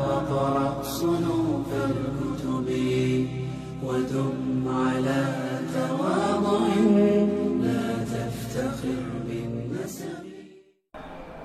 وقرأ صنوف الكتب ودم على تواضع لا تفتخر بالنسب.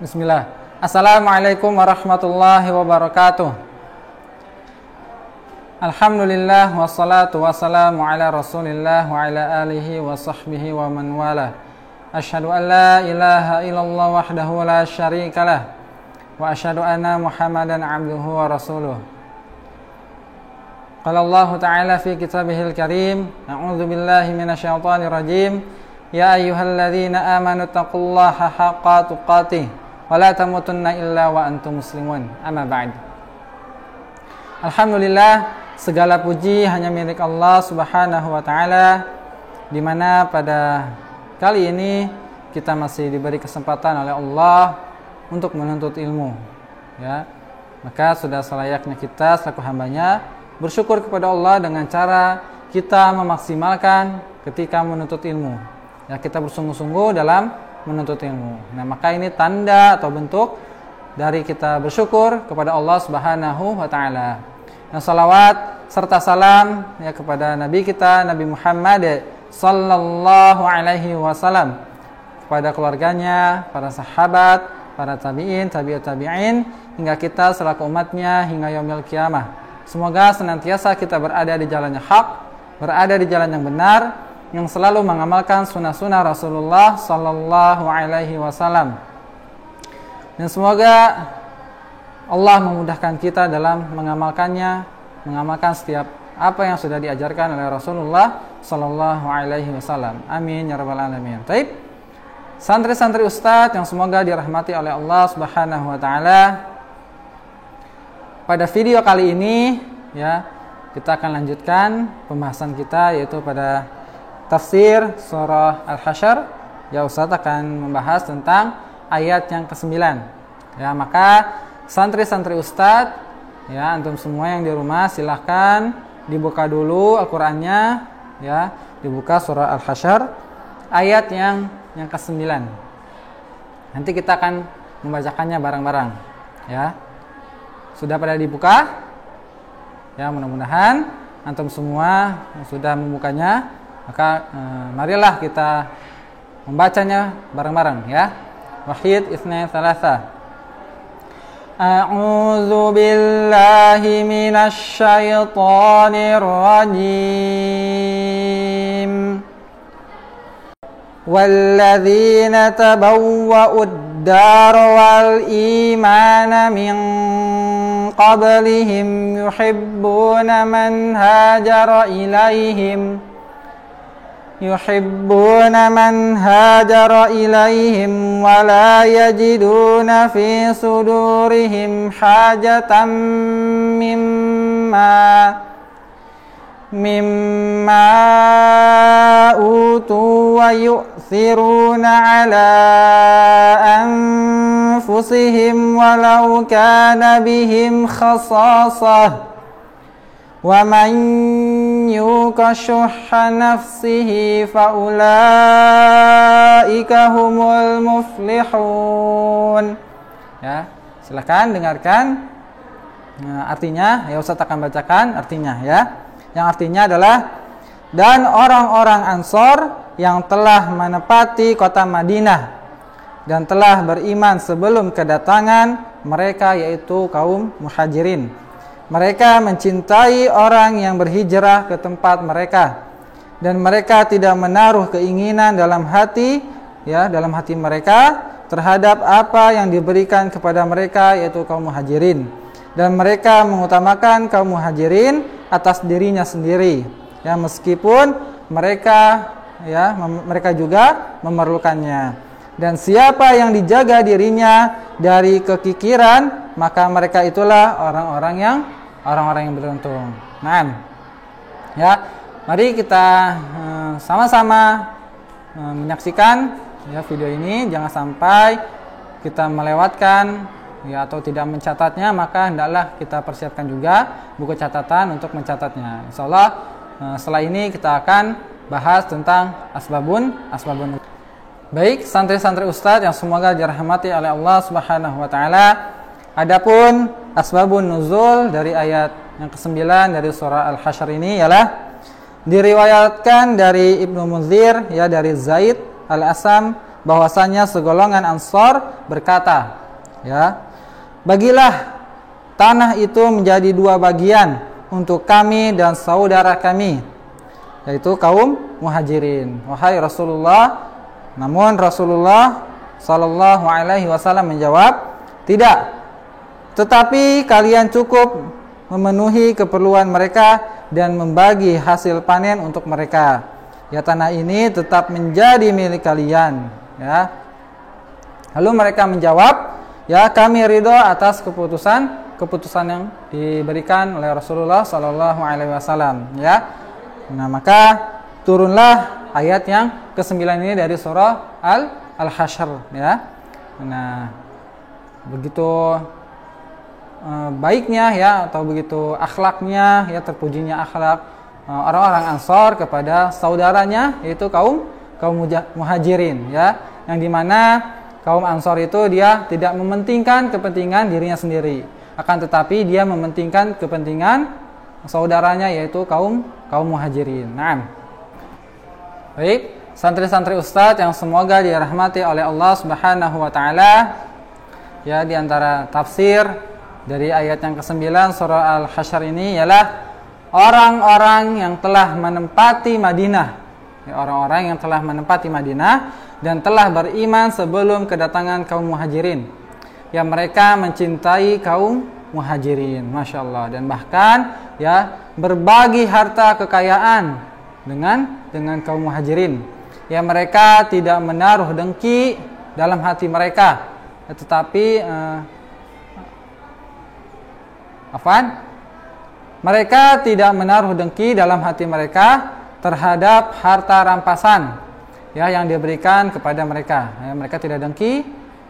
Bismillah. Assalamualaikum warahmatullahi wabarakatuh. Alhamdulillah wassalatu wassalamu ala Rasulillah wa ala alihi wa sahbihi wa man wala. Asyhadu an la ilaha illallah wahdahu la syarikalah wa asyhadu anna Muhammadan abduhu wa rasuluh. Qala Allah Ta'ala fi kitabihil karim, a'udzu billahi minasyaitonir rajim. Ya ayyuhalladzina amanu taqullaha haqqa tuqatih wa la tamutunna illa wa antum muslimun. Amma ba'd. Alhamdulillah, segala puji hanya milik Allah Subhanahu wa taala, di mana pada kali ini kita masih diberi kesempatan oleh Allah untuk menuntut ilmu, ya. Maka sudah selayaknya kita selaku hambanya bersyukur kepada Allah dengan cara kita memaksimalkan ketika menuntut ilmu. Ya, kita bersungguh-sungguh dalam menuntut ilmu. Nah, maka ini tanda atau bentuk dari kita bersyukur kepada Allah Subhanahu wa taala. Nah, salawat serta salam ya kepada Nabi kita Nabi Muhammad sallallahu alaihi wasallam, kepada keluarganya, para sahabat, para tabi'in, tabi'ut tabi'in, hingga kita selaku umatnya hingga yaumil qiyamah. Semoga senantiasa kita berada di jalan yang hak, berada di jalan yang benar, yang selalu mengamalkan sunnah-sunnah Rasulullah sallallahu alaihi wasallam. Dan semoga Allah memudahkan kita dalam mengamalkannya, mengamalkan setiap apa yang sudah diajarkan oleh Rasulullah sallallahu alaihi wasallam. Amin ya rabbal alamin. Baik. Santri-santri ustadz yang semoga dirahmati oleh Allah Subhanahu wa taala. Pada video kali ini ya, kita akan lanjutkan pembahasan kita, yaitu pada tafsir surah Al-Hasyr. Ya, Ustadz akan membahas tentang ayat yang ke-9. Ya, maka santri-santri Ustadz, ya, antum semua yang di rumah silahkan dibuka dulu Al-Qur'annya, ya, dibuka surah Al-Hasyr ayat yang ke-9. Nanti kita akan membacakannya bareng-bareng, ya. Sudah pada dibuka? Ya, mudah-mudahan antum semua sudah membukanya. Maka marilah kita membacanya bareng-bareng, ya. Wahid, itsnain, tsalatsa. A'udzu billahi minasy syaithanir rajim. Walladzina tabawwa'ud dar wal imana min qablihim yuhibbuna man hajara ilaihim wa la yajiduna fi sudurihim hajatan mimma utu wa yu'thiruna ala anfusihim walau kana bihim khasasah wa man yuqa syuhha nafsihi fa ulaika humul muflihun. Ya, silakan dengarkan artinya. Ya, Ustaz akan bacakan artinya, ya. Yang artinya adalah, dan orang-orang Ansor yang telah menepati kota Madinah dan telah beriman sebelum kedatangan mereka, yaitu kaum Muhajirin. Mereka mencintai orang yang berhijrah ke tempat mereka, dan mereka tidak menaruh keinginan dalam hati mereka terhadap apa yang diberikan kepada mereka, yaitu kaum Muhajirin. Dan mereka mengutamakan kaum Muhajirin atas dirinya sendiri, ya, meskipun mereka juga memerlukannya. Dan siapa yang dijaga dirinya dari kekikiran, maka mereka itulah orang-orang yang beruntung. Nah, ya, mari kita sama-sama menyaksikan ya video ini. Jangan sampai kita melewatkan ya atau tidak mencatatnya, maka hendaklah kita persiapkan juga buku catatan untuk mencatatnya. Insyaallah setelah ini kita akan bahas tentang asbabun. Baik, santri-santri Ustadz yang semoga dirahmati oleh Allah Subhanahu wa taala. Adapun asbabun nuzul dari ayat yang ke-9 dari surah Al-Hasyr ini ialah diriwayatkan dari Ibnu Munzir ya dari Zaid Al-Asam bahwasanya segolongan Ansar berkata, ya, bagilah tanah itu menjadi 2 bagian untuk kami dan saudara kami, yaitu kaum Muhajirin. Wahai Rasulullah, namun Rasulullah sallallahu alaihi wasallam menjawab, tidak. Tetapi kalian cukup memenuhi keperluan mereka dan membagi hasil panen untuk mereka. Ya, tanah ini tetap menjadi milik kalian, ya. Lalu mereka menjawab, ya, kami ridho atas keputusan yang diberikan oleh Rasulullah sallallahu alaihi wasallam, ya. Nah, maka turunlah ayat yang ke-9 ini dari surah Al-Hasyr, ya. Nah, begitu baiknya ya, atau begitu akhlaknya ya, terpujinya akhlak orang-orang Ansar kepada saudaranya, yaitu kaum Muhajirin, ya, yang dimana kaum Ansar itu dia tidak mementingkan kepentingan dirinya sendiri, akan tetapi dia mementingkan kepentingan saudaranya, yaitu kaum Muhajirin. Nah, baik, santri-santri Ustadz yang semoga dirahmati oleh Allah Subhanahu wa taala, ya, di antara tafsir dari ayat yang ke-9 surah Al-Hasyr ini ialah orang-orang yang telah menempati Madinah, ya, orang-orang yang telah menempati Madinah dan telah beriman sebelum kedatangan kaum Muhajirin. Ya, mereka mencintai kaum Muhajirin, Masya Allah, dan bahkan ya berbagi harta kekayaan dengan kaum Muhajirin. Ya, mereka tidak menaruh dengki dalam hati mereka, tetapi mereka tidak menaruh dengki dalam hati mereka terhadap harta rampasan, ya, yang diberikan kepada mereka. Ya, mereka tidak dengki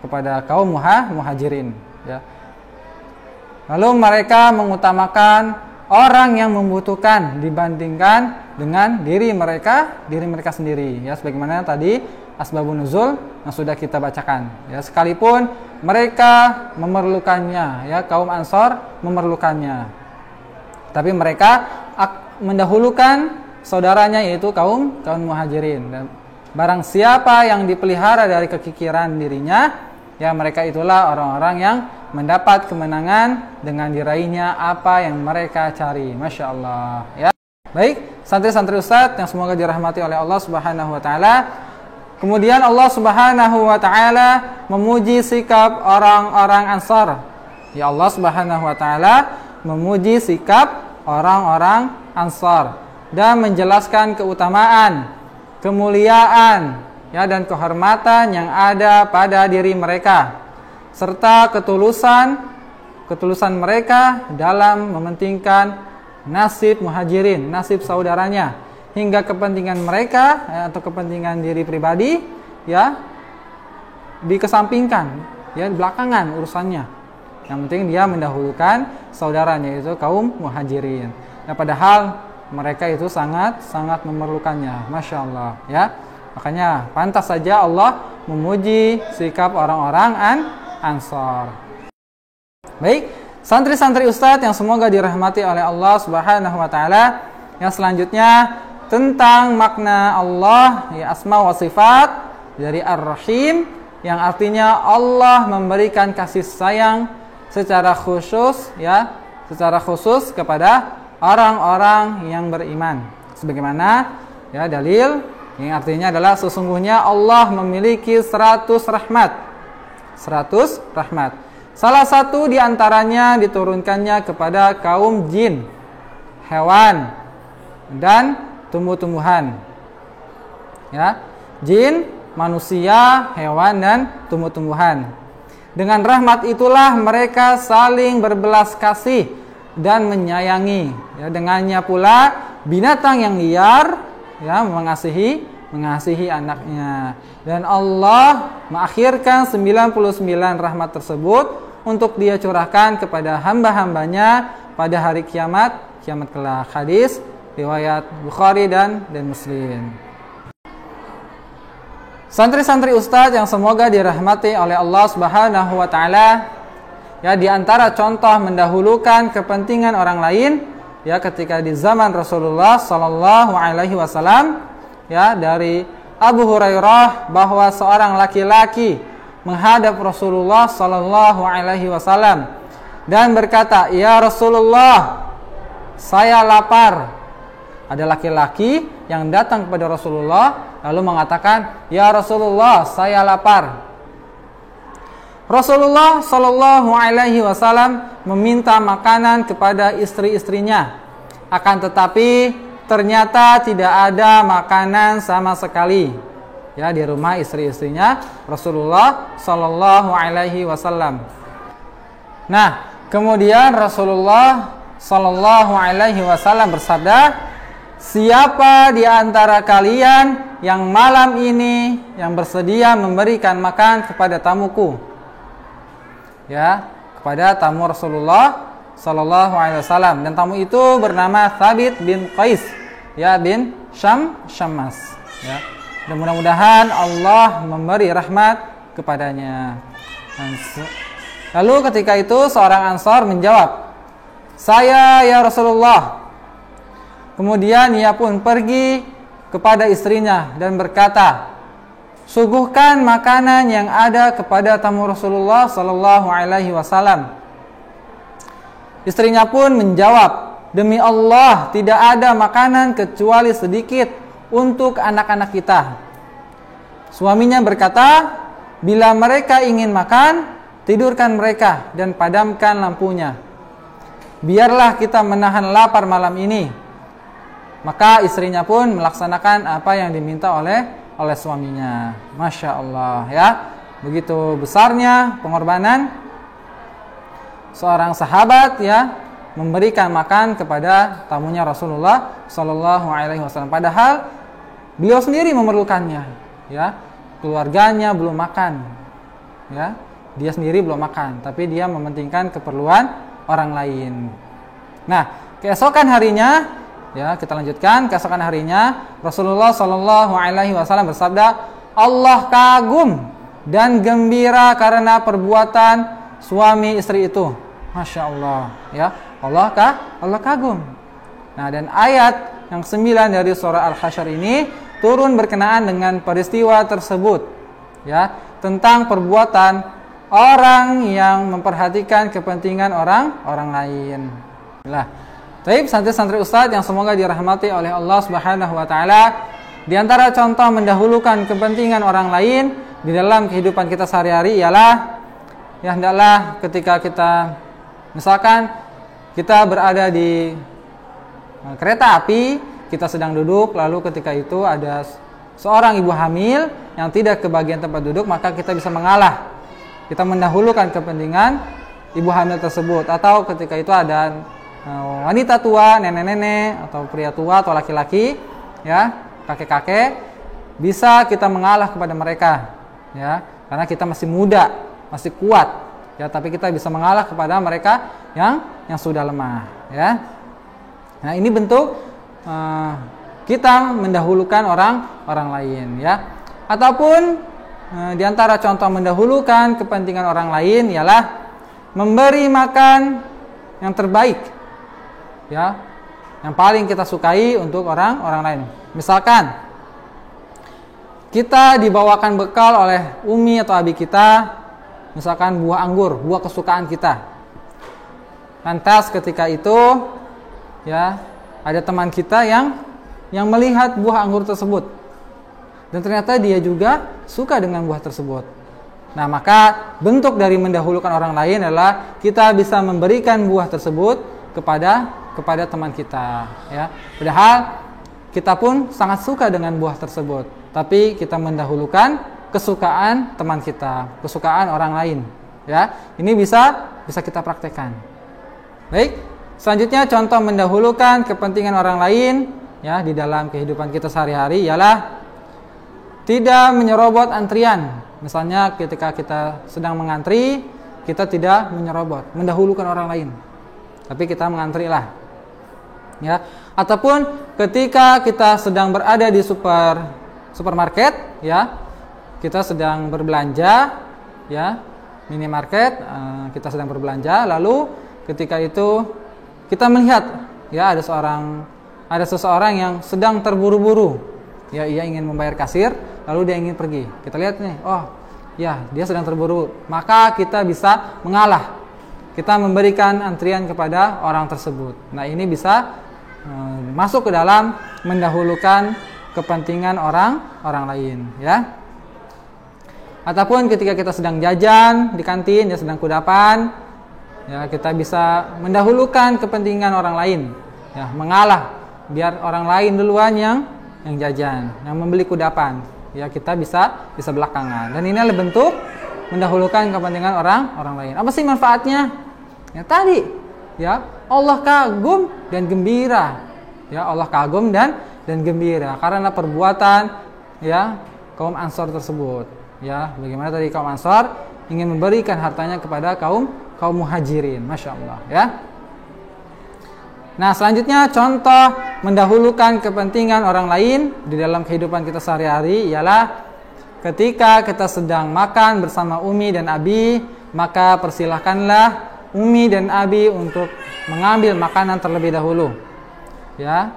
kepada kaum Muhajirin, ya. Lalu mereka mengutamakan orang yang membutuhkan dibandingkan dengan diri mereka sendiri, ya, sebagaimana tadi asbabun nuzul yang sudah kita bacakan, ya, sekalipun mereka memerlukannya, ya, kaum Ansar memerlukannya, tapi mereka mendahulukan saudaranya, yaitu kaum Muhajirin. Dan barang siapa yang dipelihara dari kekikiran dirinya, ya, mereka itulah orang-orang yang mendapat kemenangan dengan diraihnya apa yang mereka cari. Masya Allah, ya. Baik, santri-santri Ustadz yang semoga dirahmati oleh Allah Subhanahu wa taala. Kemudian Allah Subhanahu wa taala memuji sikap orang-orang Ansar. Ya, Allah Subhanahu wa taala memuji sikap orang-orang Ansar dan menjelaskan keutamaan, kemuliaan, ya, dan kehormatan yang ada pada diri mereka, serta ketulusan mereka dalam mementingkan nasib Muhajirin, nasib saudaranya, hingga kepentingan mereka, ya, atau kepentingan diri pribadi, ya, dikesampingkan, ya, belakangan urusannya. Yang penting dia mendahulukan saudaranya, itu kaum Muhajirin. Nah, padahal mereka itu sangat memerlukannya. Masya Allah, ya. Makanya pantas saja Allah memuji sikap orang-orang Ansar. Baik, santri-santri Ustadz yang semoga dirahmati oleh Allah Subhanahu wa taala, yang selanjutnya tentang makna Allah, ya, asma wa sifat dari Ar-Rahim, yang artinya Allah memberikan kasih sayang secara khusus, ya, secara khusus kepada orang-orang yang beriman. Sebagaimana, ya, dalil yang artinya adalah sesungguhnya Allah memiliki 100 rahmat. 100 rahmat. Salah satu diantaranya diturunkannya kepada kaum jin, hewan, dan tumbuh-tumbuhan, ya, jin, manusia, hewan, dan tumbuh-tumbuhan. Dengan rahmat itulah mereka saling berbelas kasih dan menyayangi, ya, dengannya pula binatang yang liar, ya, mengasihi anaknya. Dan Allah mengakhirkan 99 rahmat tersebut untuk dia curahkan kepada hamba-hambanya pada hari kiamat kelak. Hadis riwayat Bukhari dan Muslim. Santri-santri Ustadz yang semoga dirahmati oleh Allah Subhanahu wa taala, ya di antara contoh mendahulukan kepentingan orang lain ya ketika di zaman Rasulullah sallallahu alaihi wasallam ya dari Abu Hurairah bahwa seorang laki-laki menghadap Rasulullah sallallahu alaihi wasallam dan berkata, "Ya Rasulullah, saya lapar." Ada laki-laki yang datang kepada Rasulullah lalu mengatakan, "Ya Rasulullah, saya lapar." Rasulullah Shallallahu Alaihi Wasallam meminta makanan kepada istri-istrinya, akan tetapi ternyata tidak ada makanan sama sekali ya di rumah istri-istrinya Rasulullah Shallallahu Alaihi Wasallam. Nah, kemudian Rasulullah Shallallahu Alaihi Wasallam bersabda, "Siapa di antara kalian yang malam ini yang bersedia memberikan makan kepada tamuku?" Ya, kepada tamu Rasulullah sallallahu alaihi wasallam, dan tamu itu bernama Thabit bin Qais ya bin Syammas ya. Dan mudah-mudahan Allah memberi rahmat kepadanya. Lalu ketika itu seorang Ansar menjawab, "Saya ya Rasulullah." Kemudian ia pun pergi kepada istrinya dan berkata, "Suguhkan makanan yang ada kepada tamu Rasulullah sallallahu alaihi wasallam." Istrinya pun menjawab, "Demi Allah, tidak ada makanan kecuali sedikit untuk anak-anak kita." Suaminya berkata, "Bila mereka ingin makan, tidurkan mereka dan padamkan lampunya. Biarlah kita menahan lapar malam ini." Maka istrinya pun melaksanakan apa yang diminta oleh suaminya. Masya Allah ya. Begitu besarnya pengorbanan seorang sahabat ya memberikan makan kepada tamunya Rasulullah Sallallahu Alaihi Wasallam. Padahal beliau sendiri memerlukannya ya. Keluarganya belum makan ya. Dia sendiri belum makan, tapi dia mementingkan keperluan orang lain. Nah, keesokan harinya ya, kita lanjutkan. Keesokan harinya Rasulullah Shallallahu Alaihi Wasallam bersabda, "Allah kagum dan gembira karena perbuatan suami istri itu." Masya Allah ya, Allah kagum. Nah, dan ayat yang 9 dari surah Al-Hasyr ini turun berkenaan dengan peristiwa tersebut ya, tentang perbuatan orang yang memperhatikan kepentingan orang lain. Baik, santri-santri Ustadz yang semoga dirahmati oleh Allah Subhanahu wa taala, di antara contoh mendahulukan kepentingan orang lain di dalam kehidupan kita sehari-hari ialah ya hendaklah ketika kita misalkan kita berada di kereta api, kita sedang duduk, lalu ketika itu ada seorang ibu hamil yang tidak kebagian tempat duduk, maka kita bisa mengalah. Kita mendahulukan kepentingan ibu hamil tersebut, atau ketika itu ada wanita tua, nenek-nenek atau pria tua atau laki-laki ya, kakek-kakek, bisa kita mengalah kepada mereka ya, karena kita masih muda, masih kuat ya, tapi kita bisa mengalah kepada mereka yang sudah lemah ya. Nah, ini bentuk kita mendahulukan orang lain ya. Ataupun di antara contoh mendahulukan kepentingan orang lain ialah memberi makan yang terbaik ya, yang paling kita sukai untuk orang lain. Misalkan kita dibawakan bekal oleh umi atau abi kita, misalkan buah anggur, buah kesukaan kita. Lantas ketika itu ya ada teman kita yang melihat buah anggur tersebut dan ternyata dia juga suka dengan buah tersebut. Nah, maka bentuk dari mendahulukan orang lain adalah kita bisa memberikan buah tersebut kepada teman kita ya. Padahal kita pun sangat suka dengan buah tersebut, tapi kita mendahulukan kesukaan teman kita, kesukaan orang lain ya. Ini bisa kita praktekkan. Baik, selanjutnya contoh mendahulukan kepentingan orang lain ya di dalam kehidupan kita sehari-hari ialah tidak menyerobot antrian. Misalnya ketika kita sedang mengantri, kita tidak menyerobot, mendahulukan orang lain, tapi kita mengantri lah ya. Ataupun ketika kita sedang berada di supermarket ya, kita sedang berbelanja ya, minimarket, kita sedang berbelanja, lalu ketika itu kita melihat ya ada seseorang yang sedang terburu-buru. Ya, ia ingin membayar kasir, lalu dia ingin pergi. Kita lihat nih, oh ya, dia sedang terburu. Maka kita bisa mengalah. Kita memberikan antrian kepada orang tersebut. Nah, ini bisa masuk ke dalam mendahulukan kepentingan orang lain, ya. Ataupun ketika kita sedang jajan di kantin, ya sedang kudapan, ya kita bisa mendahulukan kepentingan orang lain, ya mengalah biar orang lain duluan yang jajan, yang membeli kudapan, ya kita bisa belakangan. Dan ini adalah bentuk mendahulukan kepentingan orang lain. Apa sih manfaatnya? Ya tadi, ya Allah kagum dan gembira, ya Allah kagum dan gembira karena perbuatan ya kaum Ansor tersebut. Ya, bagaimana tadi kaum Ansor ingin memberikan hartanya kepada kaum Muhajirin, masya Allah, ya. Nah, selanjutnya contoh mendahulukan kepentingan orang lain di dalam kehidupan kita sehari-hari ialah ketika kita sedang makan bersama Umi dan Abi, maka persilahkanlah Umi dan Abi untuk mengambil makanan terlebih dahulu, ya,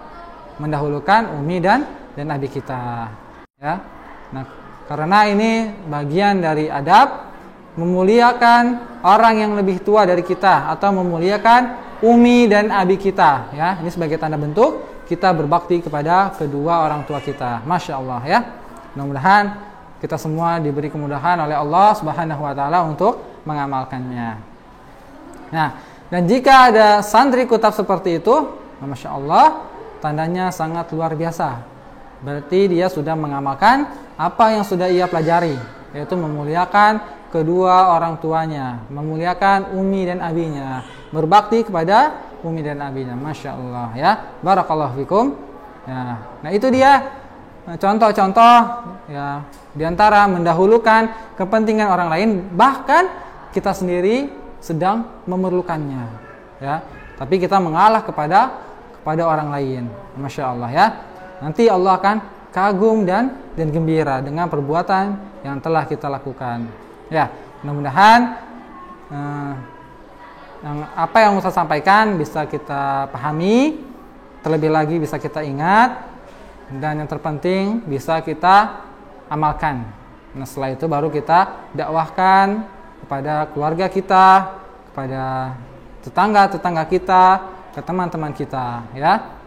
mendahulukan Umi dan Abi kita, ya. Nah, karena ini bagian dari adab memuliakan orang yang lebih tua dari kita atau memuliakan umi dan abi kita, ya. Ini sebagai tanda bentuk kita berbakti kepada kedua orang tua kita. Masya Allah, ya. Mudah-mudahan kita semua diberi kemudahan oleh Allah Subhanahu wa taala untuk mengamalkannya. Nah, dan jika ada santri kutab seperti itu, Masya Allah, tandanya sangat luar biasa. Berarti dia sudah mengamalkan apa yang sudah ia pelajari, yaitu memuliakan kedua orang tuanya, memuliakan umi dan abinya, berbakti kepada umi dan abinya. Masya Allah, ya. Barakallahu fikum. Ya. Nah, itu dia contoh-contoh ya di antara mendahulukan kepentingan orang lain, bahkan kita sendiri sedang memerlukannya, ya. Tapi kita mengalah kepada orang lain. Masya Allah, ya. Nanti Allah akan kagum dan gembira dengan perbuatan yang telah kita lakukan. Ya, mudah-mudahan apa yang Ustaz sampaikan bisa kita pahami, terlebih lagi bisa kita ingat, dan yang terpenting bisa kita amalkan. Nah, setelah itu baru kita dakwahkan kepada keluarga kita, kepada tetangga-tetangga kita, ke teman-teman kita, ya.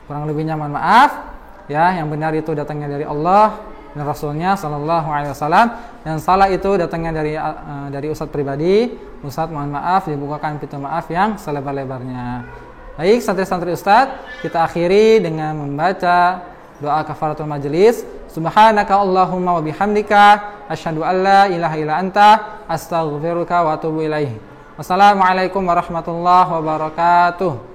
Kurang lebihnya mohon maaf, ya. Yang benar itu datangnya dari Allah dan Rasulnya Sallallahu Alaihi Wasallam, dan salah itu datangnya dari Ustadz pribadi. Ustadz mohon maaf, dibukakan pintu maaf yang selebar-lebarnya. Baik, santri-santri Ustadz, kita akhiri dengan membaca doa kafaratul majelis. Subhanaka Allahumma wa bihamdika asyhadu an la ilaha illa anta astaghfiruka wa atubu ilaih. Wassalamualaikum warahmatullahi wabarakatuh.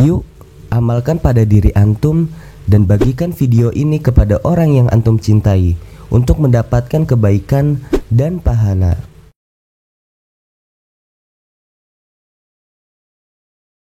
Yuk, amalkan pada diri antum dan bagikan video ini kepada orang yang antum cintai untuk mendapatkan kebaikan dan pahala.